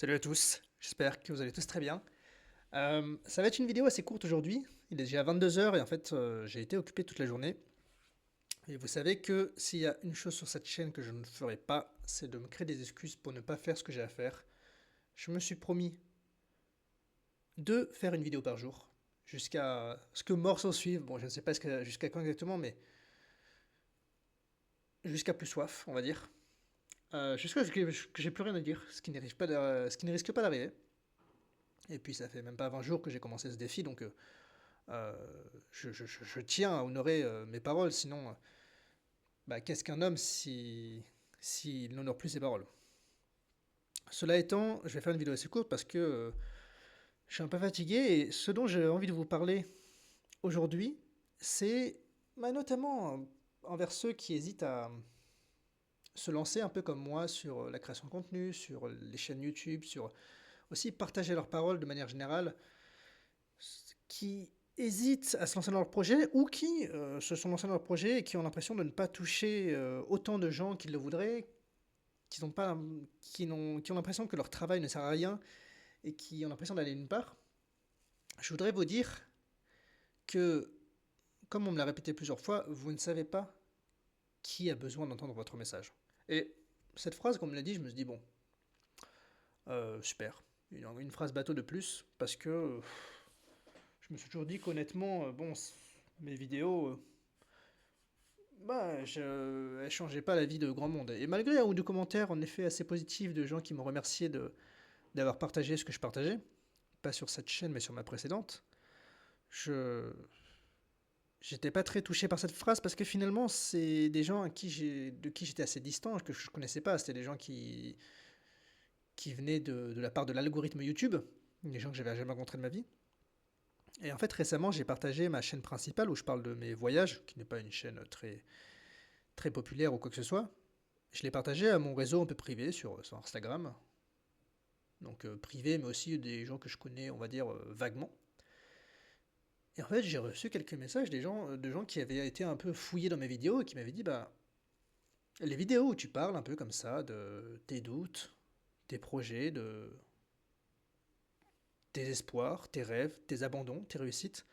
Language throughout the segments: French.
Salut à tous, j'espère que vous allez tous très bien. Ça va être une vidéo assez courte aujourd'hui, il est déjà 22 heures et en fait j'ai été occupé toute la journée. Et vous savez que s'il y a une chose sur cette chaîne que je ne ferai pas, c'est de me créer des excuses pour ne pas faire ce que j'ai à faire. Je me suis promis de faire une vidéo par jour, jusqu'à ce que mort s'en suive. Bon, je ne sais pas jusqu'à quand exactement, mais jusqu'à plus soif, on va dire. Jusqu'à ce que j'ai plus rien à dire, ce qui ne risque pas d'arriver. Et puis ça fait même pas 20 jours que j'ai commencé ce défi, donc Euh, je tiens à honorer mes paroles, sinon, bah, qu'est-ce qu'un homme s'il n'honore plus ses paroles? Cela étant, je vais faire une vidéo assez courte parce que je suis un peu fatigué et ce dont j'ai envie de vous parler aujourd'hui, c'est bah, notamment envers ceux qui hésitent à se lancer un peu comme moi sur la création de contenu, sur les chaînes YouTube, sur aussi partager leurs paroles de manière générale, qui hésitent à se lancer dans leur projet ou qui se sont lancés dans leur projet et qui ont l'impression de ne pas toucher autant de gens qu'ils le voudraient, qui n'ont pas, qui ont l'impression que leur travail ne sert à rien et qui ont l'impression d'aller nulle part. Je voudrais vous dire que, comme on me l'a répété plusieurs fois, vous ne savez pas qui a besoin d'entendre votre message. Et cette phrase, comme on me l'a dit, je me suis dit, bon, super, une phrase bateau de plus, parce que je me suis toujours dit qu'honnêtement, bon, mes vidéos, bah, elle changeait pas la vie de grand monde. Et malgré un ou deux commentaires en effet assez positifs de gens qui m'ont remercié d'avoir partagé ce que je partageais, pas sur cette chaîne mais sur ma précédente, je j'étais pas très touché par cette phrase parce que finalement c'est des gens de qui j'étais assez distant, que je connaissais pas. C'était des gens qui venaient de la part de l'algorithme YouTube, des gens que j'avais jamais rencontrés de ma vie. Et en fait récemment j'ai partagé ma chaîne principale où je parle de mes voyages, qui n'est pas une chaîne très populaire ou quoi que ce soit. Je l'ai partagé à mon réseau un peu privé sur Instagram, donc privé, mais aussi des gens que je connais, on va dire, vaguement. Et en fait, j'ai reçu quelques messages de gens qui avaient été un peu fouillés dans mes vidéos et qui m'avaient dit, bah, les vidéos où tu parles un peu comme ça de tes doutes, tes projets, de tes espoirs, tes rêves, tes abandons, tes réussites,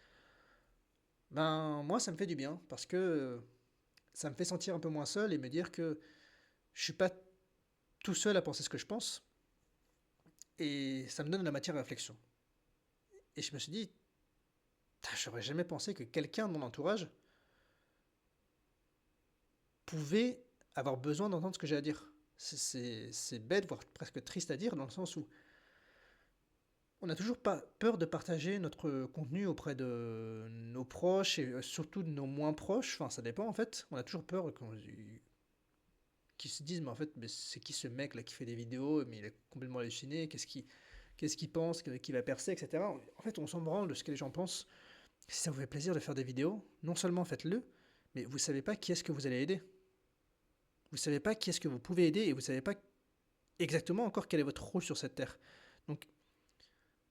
ben moi ça me fait du bien parce que ça me fait sentir un peu moins seul et me dire que je suis pas tout seul à penser ce que je pense et ça me donne de la matière à réflexion. Et je me suis dit, j'aurais jamais pensé que quelqu'un de mon entourage pouvait avoir besoin d'entendre ce que j'ai à dire. C'est bête, voire presque triste à dire, dans le sens où on n'a toujours pas peur de partager notre contenu auprès de nos proches et surtout de nos moins proches. Enfin, ça dépend en fait. On a toujours peur qu'ils se disent, mais en fait, mais c'est qui ce mec là qui fait des vidéos, mais il est complètement halluciné, qu'est-ce qu'il pense, qu'il va percer, etc. En fait, on s'en branle de ce que les gens pensent. Si ça vous fait plaisir de faire des vidéos, non seulement faites-le, mais vous savez pas qui est-ce que vous allez aider. Vous savez pas qui est-ce que vous pouvez aider et vous savez pas exactement encore quel est votre rôle sur cette terre. Donc,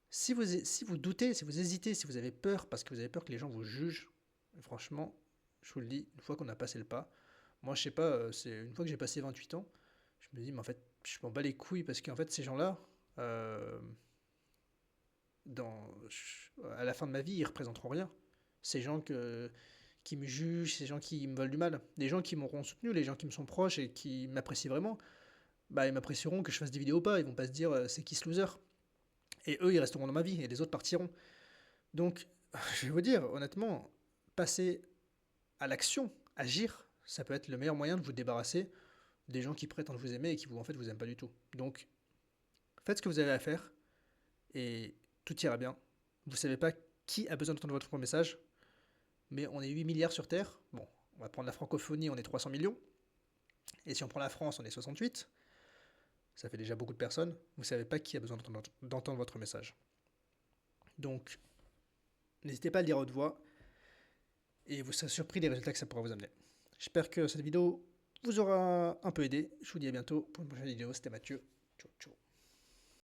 si vous doutez, si vous hésitez, si vous avez peur parce que vous avez peur que les gens vous jugent, franchement, je vous le dis, une fois qu'on a passé le pas, moi je sais pas, c'est une fois que j'ai passé 28 ans, je me dis, mais en fait, je m'en bats les couilles parce qu'en fait, ces gens-là, euh, à la fin de ma vie, ils représenteront rien. Ces gens qui me jugent, ces gens qui me veulent du mal, les gens qui m'auront soutenu, les gens qui me sont proches et qui m'apprécient vraiment, bah ils m'apprécieront que je fasse des vidéos ou pas, ils vont pas se dire c'est qui ce loser. Et eux, ils resteront dans ma vie et les autres partiront. Donc, je vais vous dire, honnêtement, passer à l'action, agir, ça peut être le meilleur moyen de vous débarrasser des gens qui prétendent vous aimer et qui vous en fait vous aiment pas du tout. Donc, faites ce que vous avez à faire et tout ira bien. Vous savez pas qui a besoin d'entendre votre message, mais on est 8 milliards sur Terre. Bon, on va prendre la francophonie, on est 300 millions. Et si on prend la France, on est 68. Ça fait déjà beaucoup de personnes. Vous savez pas qui a besoin d'entendre votre message. Donc, n'hésitez pas à le dire à haute voix et vous serez surpris des résultats que ça pourra vous amener. J'espère que cette vidéo vous aura un peu aidé. Je vous dis à bientôt pour une prochaine vidéo. C'était Mathieu. Ciao, ciao.